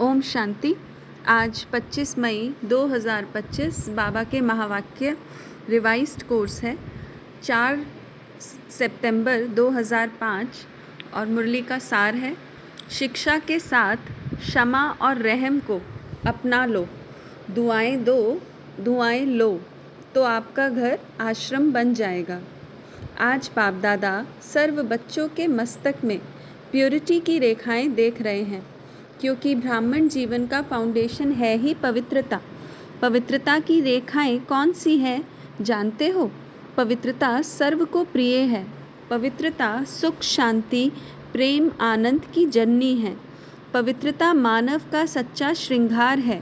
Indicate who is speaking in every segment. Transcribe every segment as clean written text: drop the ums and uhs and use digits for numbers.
Speaker 1: ओम शांति। आज 25 मई 2025 बाबा के महावाक्य रिवाइज्ड कोर्स है। 4 सितंबर 2005 और मुरली का सार है, शिक्षा के साथ क्षमा और रहम को अपना लो, दुआएं दो, दुआएं लो, तो आपका घर आश्रम बन जाएगा। आज बाप दादा सर्व बच्चों के मस्तक में प्योरिटी की रेखाएं देख रहे हैं, क्योंकि ब्राह्मण जीवन का फाउंडेशन है ही पवित्रता। पवित्रता की रेखाएं कौन सी है जानते हो? पवित्रता सर्व को प्रिय है। पवित्रता सुख, शांति, प्रेम, आनंद की जननी है। पवित्रता मानव का सच्चा श्रृंगार है।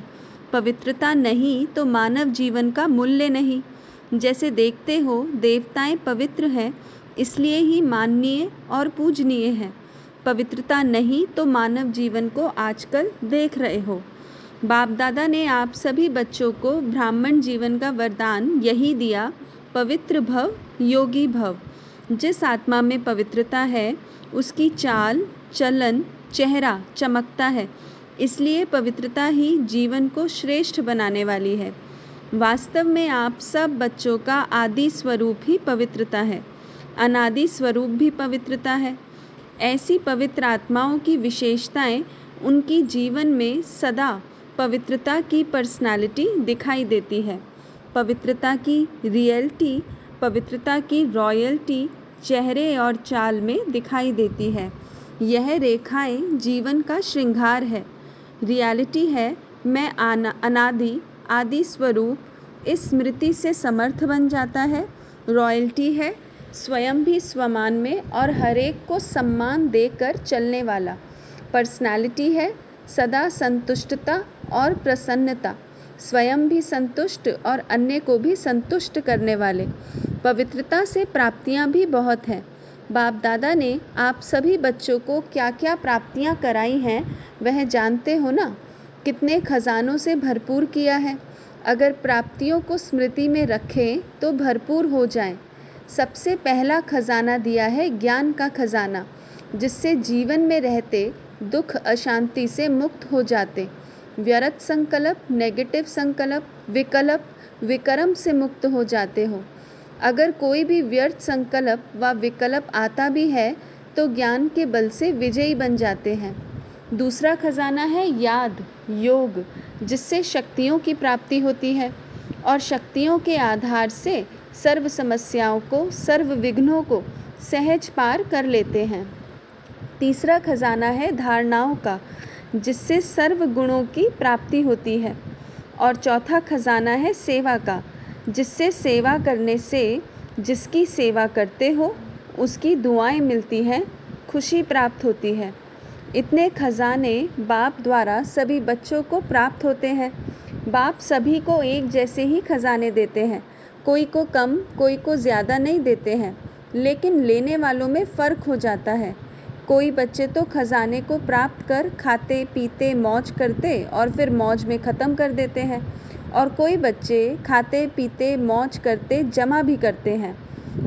Speaker 1: पवित्रता नहीं तो मानव जीवन का मूल्य नहीं। जैसे देखते हो देवताएं पवित्र हैं, इसलिए ही माननीय और पूजनीय है। पवित्रता नहीं तो मानव जीवन को आजकल देख रहे हो। बाप दादा ने आप सभी बच्चों को ब्राह्मण जीवन का वरदान यही दिया, पवित्र भव, योगी भव। जिस आत्मा में पवित्रता है उसकी चाल, चलन, चेहरा चमकता है, इसलिए पवित्रता ही जीवन को श्रेष्ठ बनाने वाली है। वास्तव में आप सब बच्चों का आदि स्वरूप ही पवित्रता है, अनादि स्वरूप भी पवित्रता है। ऐसी पवित्र आत्माओं की विशेषताएं उनकी जीवन में सदा पवित्रता की पर्सनालिटी दिखाई देती है। पवित्रता की रियलिटी, पवित्रता की रॉयल्टी चेहरे और चाल में दिखाई देती है। यह रेखाएं जीवन का श्रृंगार है। रियलिटी है मैं अनादि आदि स्वरूप, इस स्मृति से समर्थ बन जाता है। रॉयल्टी है स्वयं भी स्वमान में और हरेक को सम्मान देकर चलने वाला। पर्सनालिटी है सदा संतुष्टता और प्रसन्नता, स्वयं भी संतुष्ट और अन्य को भी संतुष्ट करने वाले। पवित्रता से प्राप्तियां भी बहुत हैं। बाप दादा ने आप सभी बच्चों को क्या क्या प्राप्तियां कराई हैं वह जानते हो ना? कितने खजानों से भरपूर किया है। अगर प्राप्तियों को स्मृति में रखें तो भरपूर हो जाएं। सबसे पहला खजाना दिया है ज्ञान का खजाना, जिससे जीवन में रहते दुख अशांति से मुक्त हो जाते। व्यर्थ संकल्प, नेगेटिव संकल्प, विकल्प, विकर्म से मुक्त हो जाते हो। अगर कोई भी व्यर्थ संकल्प व विकल्प आता भी है तो ज्ञान के बल से विजयी बन जाते हैं। दूसरा खजाना है याद, योग, जिससे शक्तियों की प्राप्ति होती है और शक्तियों के आधार से सर्व समस्याओं को, सर्व विघ्नों को सहज पार कर लेते हैं। तीसरा खजाना है धारणाओं का, जिससे सर्व गुणों की प्राप्ति होती है। और चौथा खजाना है सेवा का, जिससे सेवा करने से जिसकी सेवा करते हो उसकी दुआएं मिलती हैं, खुशी प्राप्त होती है। इतने खजाने बाप द्वारा सभी बच्चों को प्राप्त होते हैं। बाप सभी को एक जैसे ही खजाने देते हैं, कोई को कम कोई को ज़्यादा नहीं देते हैं, लेकिन लेने वालों में फ़र्क हो जाता है। कोई बच्चे तो खजाने को प्राप्त कर खाते पीते मौज करते और फिर मौज में ख़त्म कर देते हैं, और कोई बच्चे खाते पीते मौज करते जमा भी करते हैं,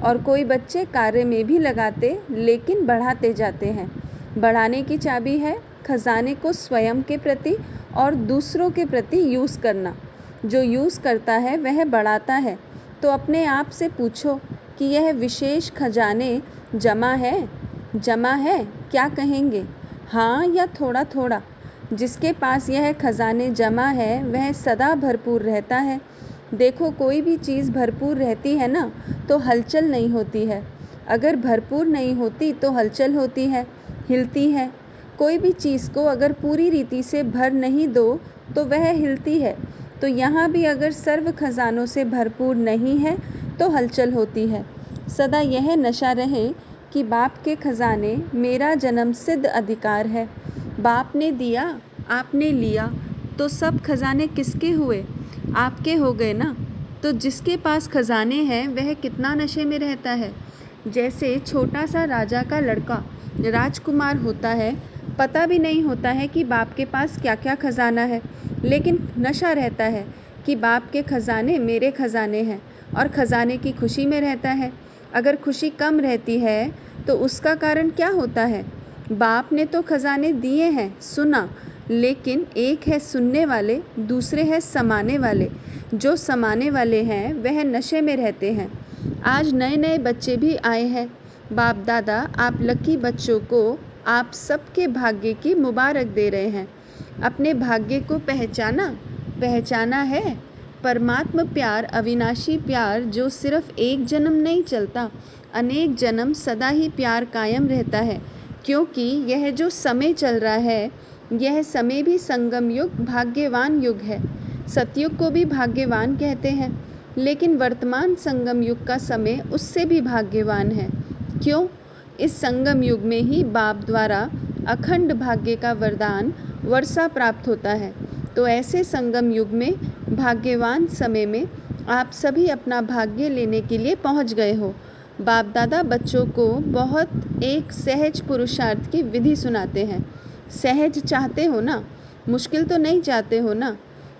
Speaker 1: और कोई बच्चे कार्य में भी लगाते लेकिन बढ़ाते जाते हैं। बढ़ाने की चाबी है खजाने को स्वयं के प्रति और दूसरों के प्रति यूज़ करना। जो यूज़ करता है वह बढ़ाता है। तो अपने आप से पूछो कि यह विशेष खजाने जमा है? जमा है क्या कहेंगे, हाँ या थोड़ा थोड़ा? जिसके पास यह खजाने जमा है वह सदा भरपूर रहता है। देखो कोई भी चीज़ भरपूर रहती है ना तो हलचल नहीं होती है, अगर भरपूर नहीं होती तो हलचल होती है, हिलती है। कोई भी चीज़ को अगर पूरी रीति से भर नहीं दो तो वह हिलती है। तो यहाँ भी अगर सर्व खजानों से भरपूर नहीं है तो हलचल होती है। सदा यह नशा रहे कि बाप के खजाने मेरा जन्म सिद्ध अधिकार है। बाप ने दिया, आपने लिया, तो सब खजाने किसके हुए? आपके हो गए ना। तो जिसके पास खजाने हैं वह कितना नशे में रहता है। जैसे छोटा सा राजा का लड़का राजकुमार होता है, पता भी नहीं होता है कि बाप के पास क्या क्या खजाना है, लेकिन नशा रहता है कि बाप के खजाने मेरे खजाने हैं, और खजाने की खुशी में रहता है। अगर खुशी कम रहती है तो उसका कारण क्या होता है? बाप ने तो खजाने दिए हैं, सुना, लेकिन एक है सुनने वाले, दूसरे हैं समाने वाले। जो समाने वाले हैं वह नशे में रहते हैं। आज नए नए बच्चे भी आए हैं। बाप दादा आप लकी बच्चों को आप सबके भाग्य की मुबारक दे रहे हैं। अपने भाग्य को पहचाना है। परमात्मा प्यार, अविनाशी प्यार जो सिर्फ एक जन्म नहीं चलता, अनेक जन्म सदा ही प्यार कायम रहता है। क्योंकि यह जो समय चल रहा है, यह समय भी संगम युग, भाग्यवान युग है। सतयुग को भी भाग्यवान कहते हैं, लेकिन वर्तमान संगम युग का समय उससे भी भाग्यवान है। क्यों? इस संगम युग में ही बाप द्वारा अखंड भाग्य का वरदान वर्षा प्राप्त होता है। तो ऐसे संगम युग में, भाग्यवान समय में आप सभी अपना भाग्य लेने के लिए पहुंच गए हो। बाप दादा बच्चों को बहुत एक सहज पुरुषार्थ की विधि सुनाते हैं। सहज चाहते हो ना, मुश्किल तो नहीं चाहते हो ना।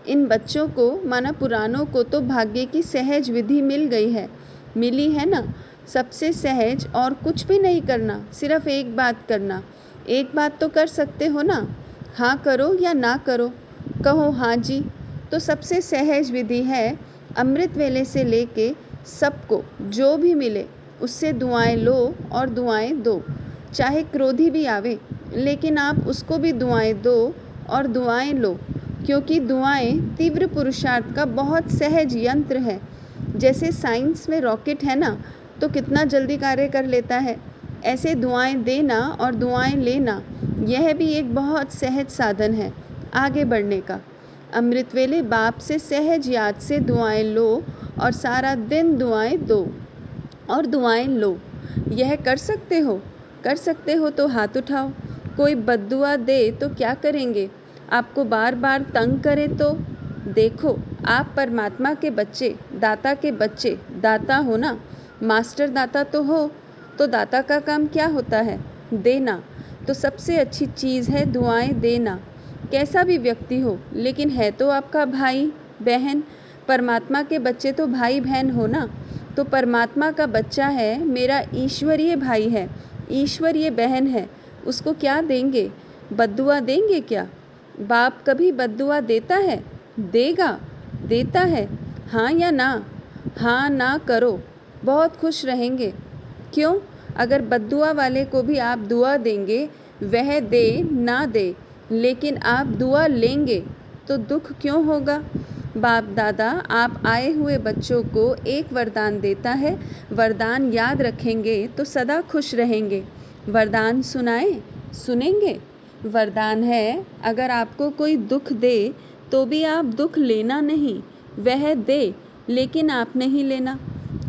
Speaker 1: इन बच्चों को माना पुरानों को तो भाग्य की सहज विधि मिल गई है, मिली है ना। सबसे सहज और कुछ भी नहीं करना, सिर्फ एक बात करना। एक बात तो कर सकते हो ना, हाँ करो या ना करो। कहो हाँ जी, तो सबसे सहज विधि है अमृत वेले से लेके सबको जो भी मिले उससे दुआएं लो और दुआएं दो। चाहे क्रोधी भी आवे, लेकिन आप उसको भी दुआएं दो और दुआएं लो। क्योंकि दुआएं तीव्र पुरुषार्थ का बहुत सहज यंत्र है। जैसे साइंस में रॉकेट है ना, तो कितना जल्दी कार्य कर लेता है। ऐसे दुआएं देना और दुआएं लेना, यह भी एक बहुत सहज साधन है आगे बढ़ने का। अमृत वेले बाप से सहज याद से दुआएं लो और सारा दिन दुआएं दो और दुआएं लो। यह कर सकते हो? कर सकते हो तो हाथ उठाओ। कोई बद्दुआ दे तो क्या करेंगे? आपको बार बार तंग करे तो? देखो, आप परमात्मा के बच्चे, दाता के बच्चे, दाता हो ना, मास्टर दाता तो हो। तो दाता का काम क्या होता है? देना। तो सबसे अच्छी चीज़ है दुआएं देना। कैसा भी व्यक्ति हो, लेकिन है तो आपका भाई बहन। परमात्मा के बच्चे तो भाई बहन हो ना। तो परमात्मा का बच्चा है, मेरा ईश्वरीय भाई है, ईश्वरीय बहन है। उसको क्या देंगे? बद्दुआ देंगे क्या? बाप कभी बद्दुआ देता है? देगा? देता है? हाँ या ना? हाँ ना करो, बहुत खुश रहेंगे। क्यों? अगर बद्दुआ वाले को भी आप दुआ देंगे, वह दे ना दे, लेकिन आप दुआ लेंगे, तो दुख क्यों होगा? बाप दादा आप आए हुए बच्चों को एक वरदान देता है। वरदान याद रखेंगे तो सदा खुश रहेंगे। वरदान सुनाए, सुनेंगे? वरदान है, अगर आपको कोई दुख दे तो भी आप दुख लेना नहीं, वह दे लेकिन आप नहीं लेना।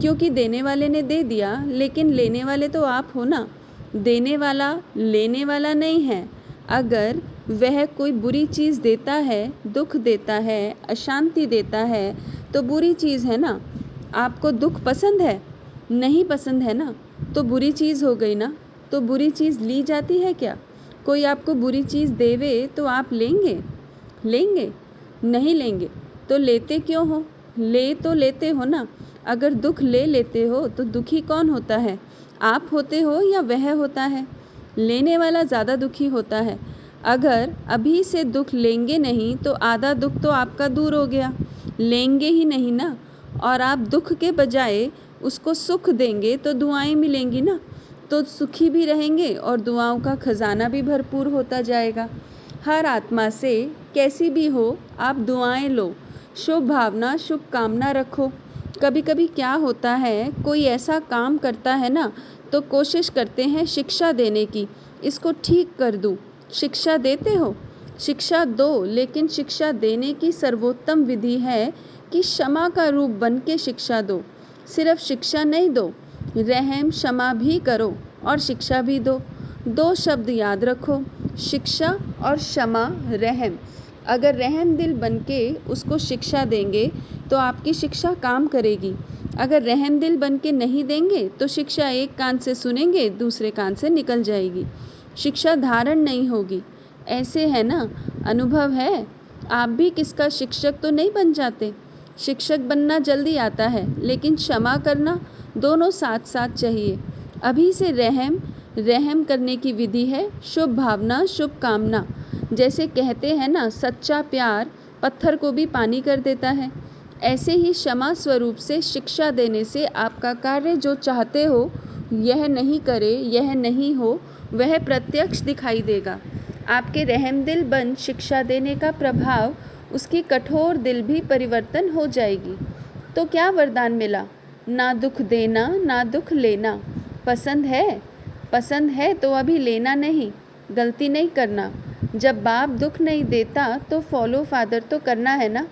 Speaker 1: क्योंकि देने वाले ने दे दिया, लेकिन लेने वाले तो आप हो ना। देने वाला लेने वाला नहीं है। अगर वह कोई बुरी चीज़ देता है, दुख देता है, अशांति देता है, तो बुरी चीज़ है ना। आपको दुख पसंद है? नहीं पसंद है ना, तो बुरी चीज़ हो गई ना। तो बुरी चीज़ ली जाती है क्या? कोई आपको बुरी चीज़ देवे तो आप लेंगे? लेंगे? नहीं लेंगे। तो लेते क्यों हो? ले तो लेते हो ना। अगर दुख ले लेते हो तो दुखी कौन होता है? आप होते हो या वह होता है? लेने वाला ज़्यादा दुखी होता है। अगर अभी से दुख लेंगे नहीं तो आधा दुख तो आपका दूर हो गया। लेंगे ही नहीं ना, और आप दुख के बजाय उसको सुख देंगे तो दुआएं मिलेंगी ना। तो सुखी भी रहेंगे और दुआओं का खजाना भी भरपूर होता जाएगा। हर आत्मा से कैसी भी हो, आप दुआएं लो, शुभ भावना, शुभ कामना रखो। कभी कभी क्या होता है, कोई ऐसा काम करता है ना, तो कोशिश करते हैं शिक्षा देने की, इसको ठीक कर दूं। शिक्षा देते हो? शिक्षा दो, लेकिन शिक्षा देने की सर्वोत्तम विधि है कि क्षमा का रूप बन के शिक्षा दो। सिर्फ शिक्षा नहीं दो, रहम क्षमा भी करो और शिक्षा भी दो। दो शब्द याद रखो, शिक्षा और क्षमा, रहम। अगर रहम दिल बन के उसको शिक्षा देंगे तो आपकी शिक्षा काम करेगी। अगर रहम दिल बन के नहीं देंगे तो शिक्षा एक कान से सुनेंगे, दूसरे कान से निकल जाएगी, शिक्षा धारण नहीं होगी। ऐसे है ना, अनुभव है। आप भी किसका शिक्षक तो नहीं बन जाते। शिक्षक बनना जल्दी आता है, लेकिन क्षमा करना दोनों साथ साथ चाहिए। अभी से रहम रहम करने की विधि है शुभ भावना, शुभ कामना। जैसे कहते हैं ना, सच्चा प्यार पत्थर को भी पानी कर देता है। ऐसे ही क्षमा स्वरूप से शिक्षा देने से आपका कार्य जो चाहते हो यह नहीं करे, यह नहीं हो, वह प्रत्यक्ष दिखाई देगा। आपके रहमदिल बन शिक्षा देने का प्रभाव उसकी कठोर दिल भी परिवर्तन हो जाएगी। तो क्या वरदान मिला? ना दुख देना, ना दुख लेना। पसंद है? पसंद है तो अभी लेना नहीं, गलती नहीं करना। जब बाप दुख नहीं देता तो फॉलो फादर तो करना है ना,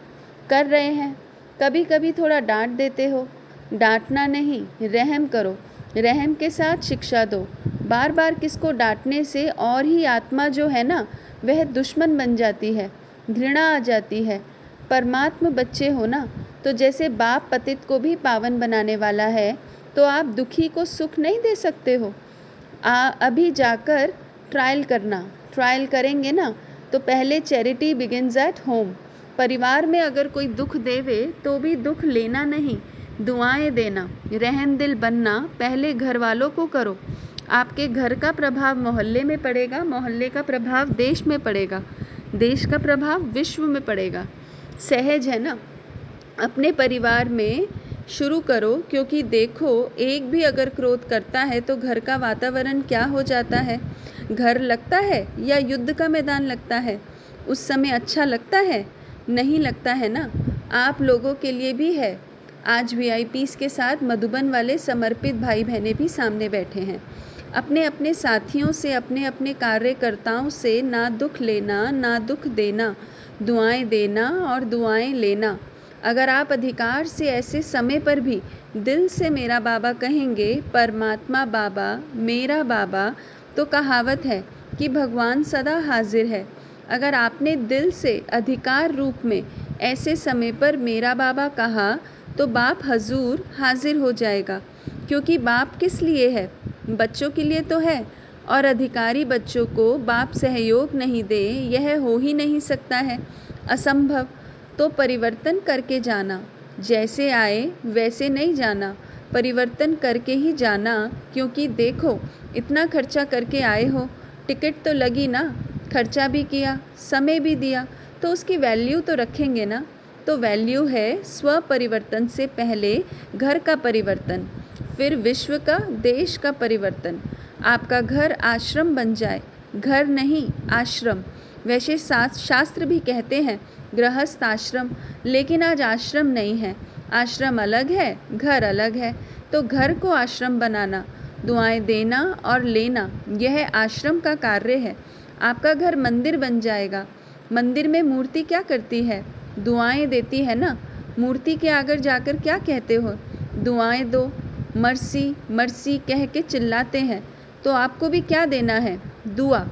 Speaker 1: कर रहे हैं। कभी कभी थोड़ा डांट देते हो, डांटना नहीं, रहम करो, रहम के साथ शिक्षा दो। बार बार किसको डांटने से और ही आत्मा जो है ना वह दुश्मन बन जाती है, घृणा आ जाती है। परमात्मा बच्चे हो ना, तो जैसे बाप पतित को भी पावन बनाने वाला है, तो आप दुखी को सुख नहीं दे सकते हो। अभी जाकर ट्रायल करना, ट्रायल करेंगे ना तो पहले चैरिटी बिगिंस एट होम। परिवार में अगर कोई दुख देवे तो भी दुख लेना नहीं, दुआएं देना, रहम दिल बनना पहले घर वालों को करो। आपके घर का प्रभाव मोहल्ले में पड़ेगा, मोहल्ले का प्रभाव देश में पड़ेगा, देश का प्रभाव विश्व में पड़ेगा। सहज है ना, अपने परिवार में शुरू करो, क्योंकि देखो एक भी अगर क्रोध करता है तो घर का वातावरण क्या हो जाता है। घर लगता है या युद्ध का मैदान लगता है? उस समय अच्छा लगता है? नहीं लगता है ना। आप लोगों के लिए भी है। आज वीआईपीज़ के साथ मधुबन वाले समर्पित भाई बहनें भी सामने बैठे हैं। अपने अपने साथियों से, अपने अपने कार्यकर्ताओं से ना दुख लेना, ना दुख देना, दुआएं देना और दुआएं लेना। अगर आप अधिकार से ऐसे समय पर भी दिल से मेरा बाबा कहेंगे, परमात्मा बाबा, मेरा बाबा, तो कहावत है कि भगवान सदा हाजिर है। अगर आपने दिल से अधिकार रूप में ऐसे समय पर मेरा बाबा कहा तो बाप हजूर हाजिर हो जाएगा। क्योंकि बाप किस लिए है? बच्चों के लिए तो है, और अधिकारी बच्चों को बाप सहयोग नहीं दे यह हो ही नहीं सकता है, असंभव। तो परिवर्तन करके जाना, जैसे आए वैसे नहीं जाना, परिवर्तन करके ही जाना। क्योंकि देखो इतना खर्चा करके आए हो, टिकट तो लगी ना, खर्चा भी किया, समय भी दिया, तो उसकी वैल्यू तो रखेंगे ना। तो वैल्यू है स्व परिवर्तन से पहले घर का परिवर्तन, फिर विश्व का, देश का परिवर्तन। आपका घर आश्रम बन जाए, घर नहीं आश्रम। वैसे शास्त्र भी कहते हैं गृहस्थ आश्रम, लेकिन आज आश्रम नहीं है। आश्रम अलग है, घर अलग है। तो घर को आश्रम बनाना, दुआएं देना और लेना, यह आश्रम का कार्य है। आपका घर मंदिर बन जाएगा। मंदिर में मूर्ति क्या करती है? दुआएं देती है ना। मूर्ति के आगे जाकर क्या कहते हो? दुआएं दो, मर्सी मर्सी कह के चिल्लाते हैं। तो आपको भी क्या देना है? दुआ।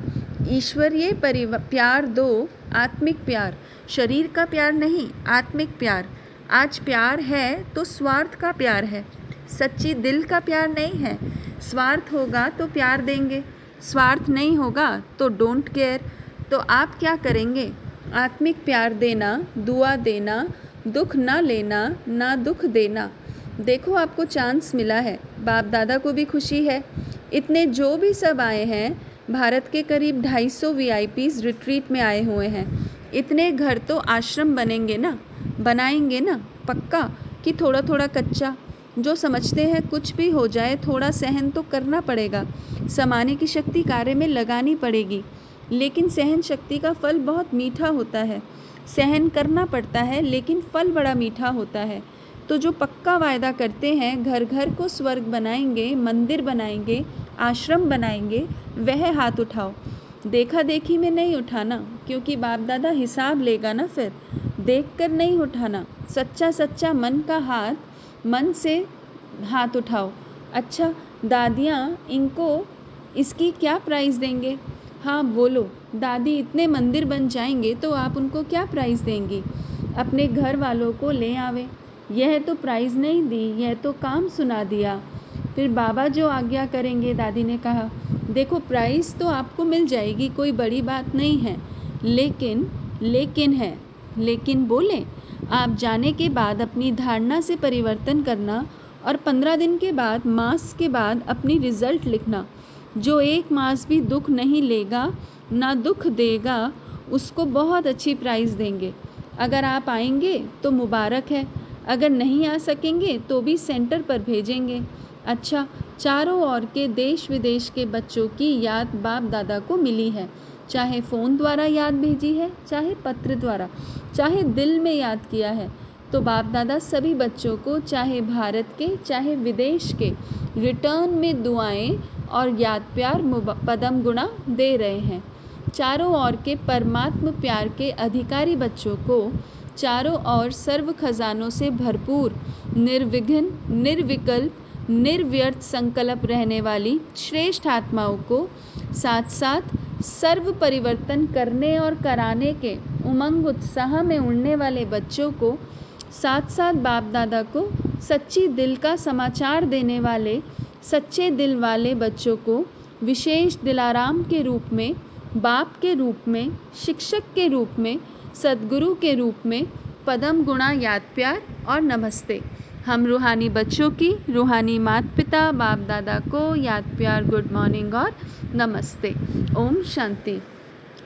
Speaker 1: ईश्वरीय प्यार दो, आत्मिक प्यार, शरीर का प्यार नहीं, आत्मिक प्यार। आज प्यार है तो स्वार्थ का प्यार है, सच्ची दिल का प्यार नहीं है। स्वार्थ होगा तो प्यार देंगे, स्वार्थ नहीं होगा तो डोंट केयर। तो आप क्या करेंगे? आत्मिक प्यार देना, दुआ देना, दुख ना लेना, ना दुख देना। देखो आपको चांस मिला है, बाप दादा को भी खुशी है। इतने जो भी सब आए हैं, भारत के करीब 250 वीआईपीज़ रिट्रीट में आए हुए हैं। इतने घर तो आश्रम बनेंगे ना, बनाएंगे ना, पक्का कि थोड़ा थोड़ा कच्चा। जो समझते हैं कुछ भी हो जाए थोड़ा सहन तो करना पड़ेगा, समाने की शक्ति कार्य में लगानी पड़ेगी। लेकिन सहन शक्ति का फल बहुत मीठा होता है। सहन करना पड़ता है लेकिन फल बड़ा मीठा होता है। तो जो पक्का वायदा करते हैं घर घर को स्वर्ग बनाएंगे, मंदिर बनाएंगे, आश्रम बनाएंगे, वह हाथ उठाओ। देखा देखी में नहीं उठाना, क्योंकि बाप दादा हिसाब लेगा ना। फिर देखकर नहीं उठाना, सच्चा सच्चा मन का हाथ, मन से हाथ उठाओ। अच्छा दादियाँ, इनको इसकी क्या प्राइज़ देंगे? हाँ बोलो, दादी इतने मंदिर बन जाएंगे तो आप उनको क्या प्राइज़ देंगी? अपने घर वालों को ले आवे। यह तो प्राइज़ नहीं दी, यह तो काम सुना दिया। फिर बाबा जो आज्ञा करेंगे, दादी ने कहा। देखो प्राइज़ तो आपको मिल जाएगी, कोई बड़ी बात नहीं है, लेकिन बोले आप जाने के बाद अपनी धारणा से परिवर्तन करना, और 15 दिन के बाद, मास के बाद अपनी रिज़ल्ट लिखना। जो 1 मास भी दुख नहीं लेगा ना दुख देगा उसको बहुत अच्छी प्राइज़ देंगे। अगर आप आएंगे तो मुबारक है, अगर नहीं आ सकेंगे तो भी सेंटर पर भेजेंगे। अच्छा, चारों ओर के देश विदेश के बच्चों की याद बाप दादा को मिली है, चाहे फ़ोन द्वारा याद भेजी है, चाहे पत्र द्वारा, चाहे दिल में याद किया है। तो बाप दादा सभी बच्चों को, चाहे भारत के चाहे विदेश के, रिटर्न में दुआएं और याद प्यार पदम गुणा दे रहे हैं। चारों ओर के परमात्म प्यार के अधिकारी बच्चों को, चारों ओर सर्व खजानों से भरपूर, निर्विघ्न, निर्विकल्प, निर्व्यर्थ संकल्प रहने वाली श्रेष्ठ आत्माओं को, साथ साथ सर्व परिवर्तन करने और कराने के उमंग उत्साह में उड़ने वाले बच्चों को, साथ साथ बाप दादा को सच्ची दिल का समाचार देने वाले सच्चे दिल वाले बच्चों को विशेष दिलाराम के रूप में, बाप के रूप में, शिक्षक के रूप में, सद्गुरु के रूप में पदम गुणा याद प्यार और नमस्ते। हम रूहानी बच्चों की रूहानी माता पिता बाप दादा को याद प्यार, गुड मॉर्निंग और नमस्ते। ओम शांति।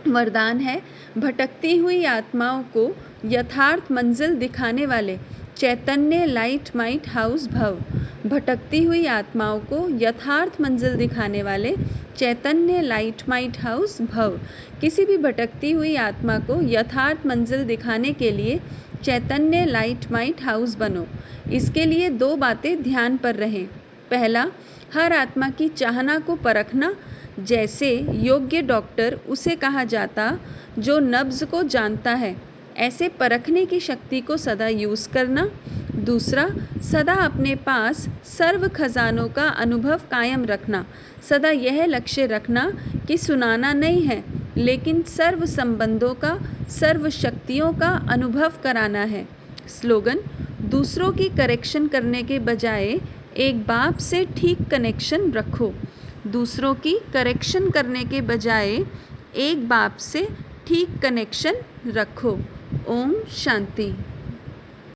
Speaker 1: वरदान है, भटकती हुई आत्माओं को यथार्थ मंजिल दिखाने वाले चैतन्य लाइट माइट हाउस भव। भटकती हुई आत्माओं को यथार्थ मंजिल दिखाने वाले चैतन्य लाइट माइट हाउस भव। किसी भी भटकती हुई आत्मा को यथार्थ मंजिल दिखाने के लिए चैतन्य लाइट माइट हाउस बनो। इसके लिए 2 बातें ध्यान पर रहें। पहला, हर आत्मा की चाहना को परखना, जैसे योग्य डॉक्टर उसे कहा जाता जो नब्ज को जानता है, ऐसे परखने की शक्ति को सदा यूज़ करना। दूसरा, सदा अपने पास सर्व खजानों का अनुभव कायम रखना। सदा यह लक्ष्य रखना कि सुनाना नहीं है, लेकिन सर्व संबंधों का, सर्व शक्तियों का अनुभव कराना है। स्लोगन, दूसरों की करेक्शन करने के बजाय एक बाप से ठीक कनेक्शन रखो। दूसरों की करेक्शन करने के बजाय एक बाप से ठीक कनेक्शन रखो। ओम शांति।